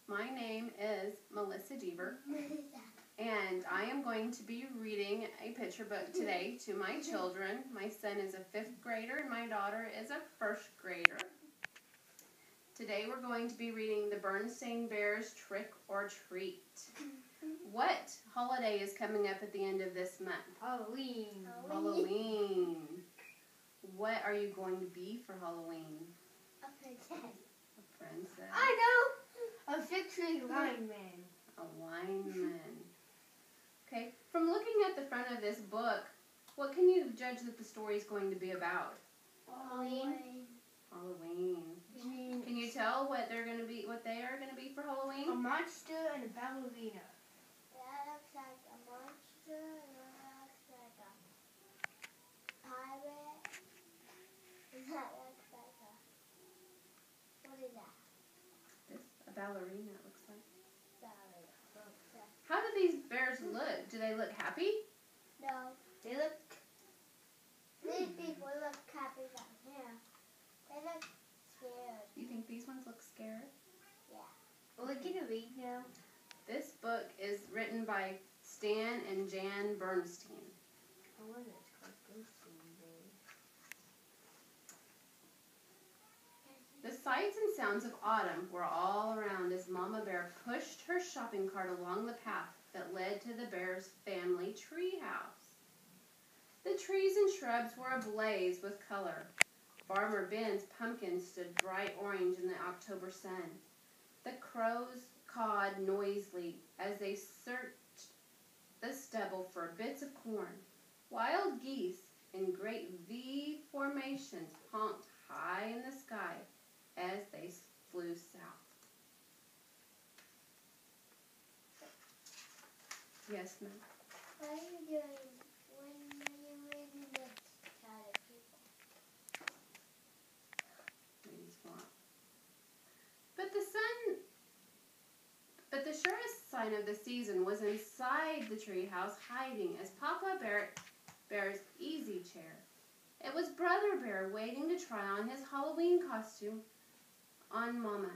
My name is Melissa Deaver, and I am going to be reading a picture book today to my children. My son is a 5th grader and my daughter is a 1st grader. Today we're going to be reading the Bernstein Bears Trick or Treat. What holiday is coming up at the end of this month? Halloween. Halloween. What are you going to be for Halloween? A princess. A princess. I know. A victory lineman. A lineman. Okay, from looking at the front of this book, what can you judge that the story is going to be about? Halloween. Halloween. Can you tell what they're going to be? What they are going to be for Halloween? A monster and a ballerina. That looks like a monster, and that looks like a pirate, and that looks like a, what is that? This, a ballerina, it looks like. Ballerina. How do these bears look? Do they look happy? No. They look. These people look happy down here. They look scared. You think these ones look scared? Yeah. Well, we're gonna read now. This book is written by Stan and Jan Bernstein. I wonder it's called Bernstein Bears. The sights and sounds of autumn were all around as Mama Bear pushed her shopping cart along the path that led to the bear's family treehouse. The trees and shrubs were ablaze with color. Farmer Ben's pumpkin stood bright orange in the October sun. The crows cawed noisily as they searched the stubble for bits of corn. Wild geese in great V formations honked high in the sky as they flew south. Yes, ma'am. What are you doing when you're reading this to other people? Maybe swamp. But the surest sign of the season was inside the treehouse, hiding as Papa Bear's easy chair. It was Brother Bear waiting to try on his Halloween costume on Mama.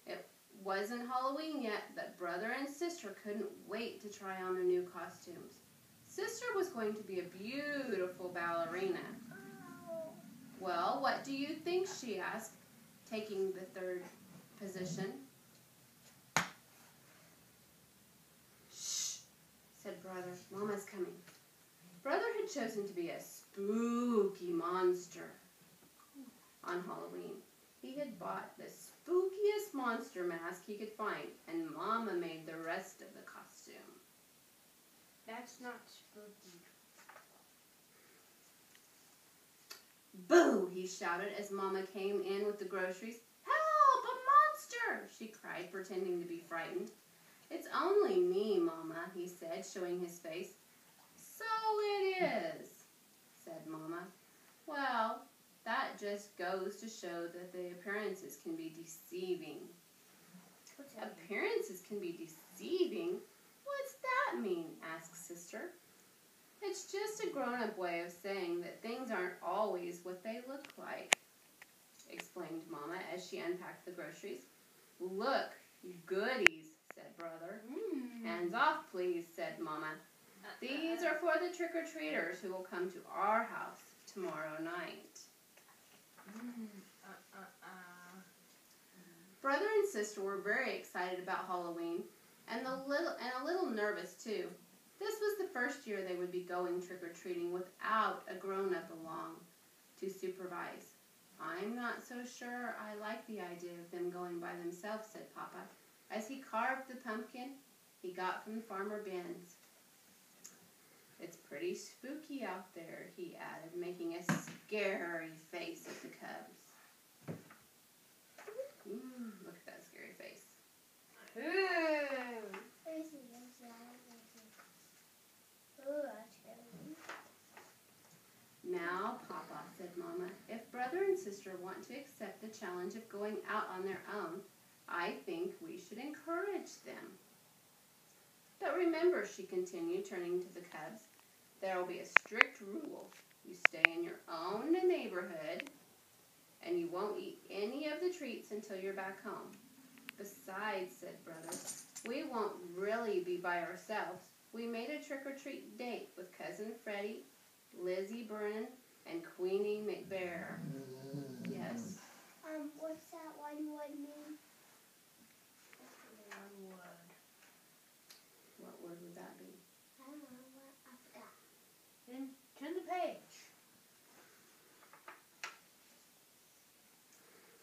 It wasn't Halloween yet, but Brother and Sister couldn't wait to try on their new costumes. Sister was going to be a beautiful ballerina. Well, what do you think, she asked, taking the 3rd position. Shh, said Brother. Mama's coming. Brother had chosen to be a spooky monster on Halloween. He had bought the spookiest monster mask he could find, and Mama made the rest of the costume. That's not spooky. Boo! He shouted as Mama came in with the groceries. Help! A monster! She cried, pretending to be frightened. It's only me, Mama, he said, showing his face. So it is, said Mama. Well, that just goes to show that the appearances can be deceiving. Appearances can be deceiving? What's that mean? Asked Sister. It's just a grown-up way of saying that things aren't always what they look like, explained Mama as she unpacked the groceries. Look, goodies, said Brother. Hands off, please, said Mama. These are for the trick-or-treaters who will come to our house tomorrow night. Brother and Sister were very excited about Halloween and a little nervous too. This was the first year they would be going trick-or-treating without a grown-up along to supervise. I'm not so sure I like the idea of them going by themselves, said Papa, as he carved the pumpkin he got from Farmer Ben's. It's pretty spooky out there, he added, making a scary face at the cubs. Look at that scary face. Now, Papa, said Mama, if Brother and Sister want to accept the challenge of going out on their own, I think we should encourage them. But remember, she continued, turning to the cubs, there will be a strict rule. You stay in your own neighborhood, and you won't eat any of the treats until you're back home. Besides, said Brother, we won't really be by ourselves. We made a trick-or-treat date with Cousin Freddie, Lizzie Brennan, and Queenie McBear. Yes? What's that one word mean? One word. What word would that be? I don't know. I forgot. Then turn the page.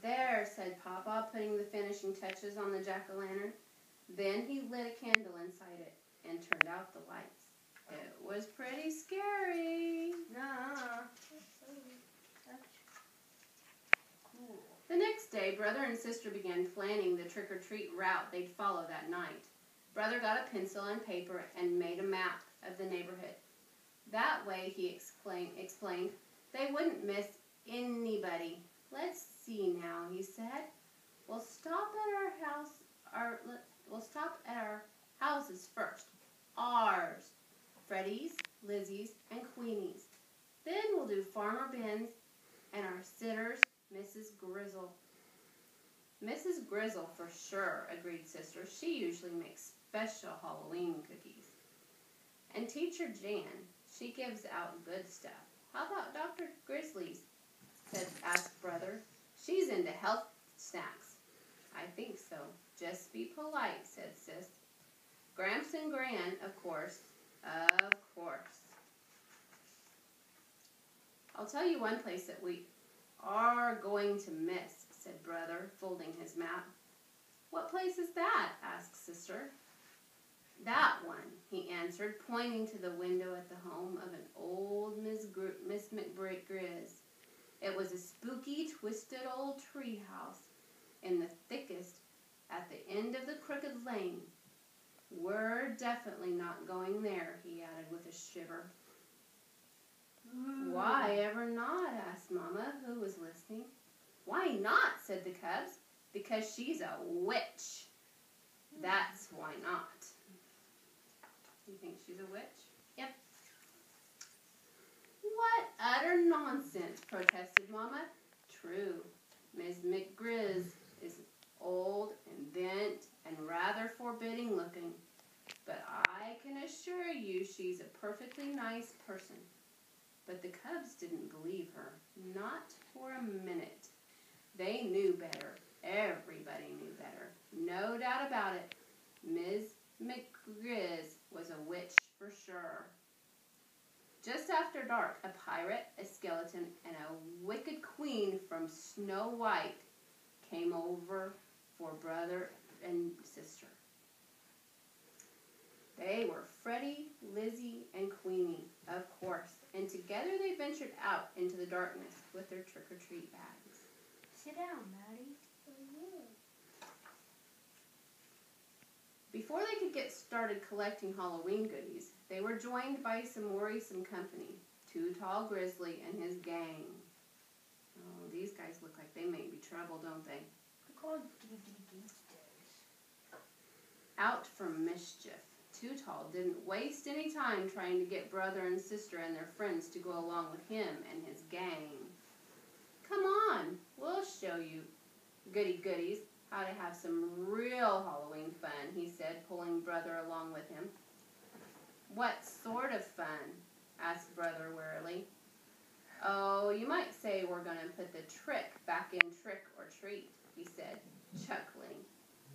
There, said Papa, putting the finishing touches on the jack-o'-lantern. Then he lit a candle inside it and turned out the lights. It was pretty scary. Nah. That's cool. The next day, Brother and Sister began planning the trick-or-treat route they'd follow that night. Brother got a pencil and paper and made a map of the neighborhood. That way, he explained, they wouldn't miss anybody. Let's see now, he said. We'll stop at our houses first. Ours, Freddie's, Lizzie's, and Queenie's. Then we'll do Farmer Ben's and our sitters, Mrs. Grizzle. Mrs. Grizzle for sure, agreed Sister. She usually makes special Halloween cookies. And Teacher Jan, she gives out good stuff. How about Dr. Grizzly's? Asked Brother. She's into health snacks. I think so. Just be polite, said Sis. Gramps and Gran, of course. Of course. I'll tell you one place that we are going to miss, said Brother, folding his map. What place is that? Asked Sister. That one, he answered, pointing to the window at the home of an old Miss McGrizz. It was a spooky, twisted old tree house in the thickest at the end of the crooked lane. We're definitely not going there, he added with a shiver. Why ever not? Asked Mama, who was listening. Why not? Said the Cubs. Because she's a witch. That's why not. You think she's a witch? Yep. What utter nonsense, protested Mama. True. Ms. McGrizz is old and bent and rather forbidding looking, but I can assure you she's a perfectly nice person. But the Cubs didn't believe her, not for a minute. They knew better. Everybody knew better. No doubt about it. Ms. McGrizz was a witch for sure. Just after dark, a pirate, a skeleton, and a wicked queen from Snow White came over for Brother and Sister. They were Freddie, Lizzie, and Queenie, of course, and together they ventured out into the darkness with their trick-or-treat bags. Sit down, Maddie. Before they could get started collecting Halloween goodies, they were joined by some worrisome company, Too Tall Grizzly and his gang. Oh, these guys look like they may be trouble, don't they? They're called geeksters. Out for mischief. Too Tall didn't waste any time trying to get Brother and Sister and their friends to go along with him and his gang. Come on, we'll show you goodies how to have some real Halloween fun, he said, pulling Brother along with him. What sort of fun? Asked Brother warily. Oh, you might say we're going to put the trick back in Trick or Treat, he said, chuckling.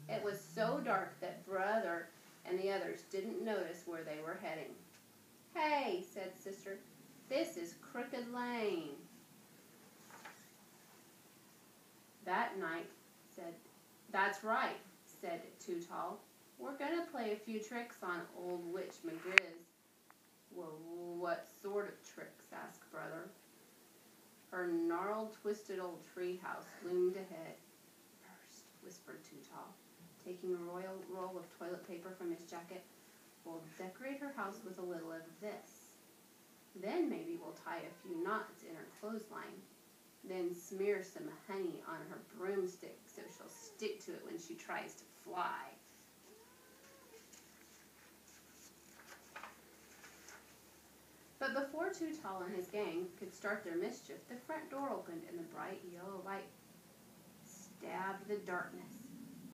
It was so dark that Brother and the others didn't notice where they were heading. Hey, said Sister, this is Crooked Lane. That night, That's right, said Too Tall. We're going to play a few tricks on old Witch McGrizz. Well, what sort of tricks? Asked Brother. Her gnarled, twisted old tree house loomed ahead. First, whispered Too Tall, taking a roll of toilet paper from his jacket. We'll decorate her house with a little of this. Then maybe we'll tie a few knots in her clothesline. Then smear some honey on her broomstick so she'll stick to it when she tries to fly. But before Too Tall and his gang could start their mischief, the front door opened and the bright yellow light stabbed the darkness.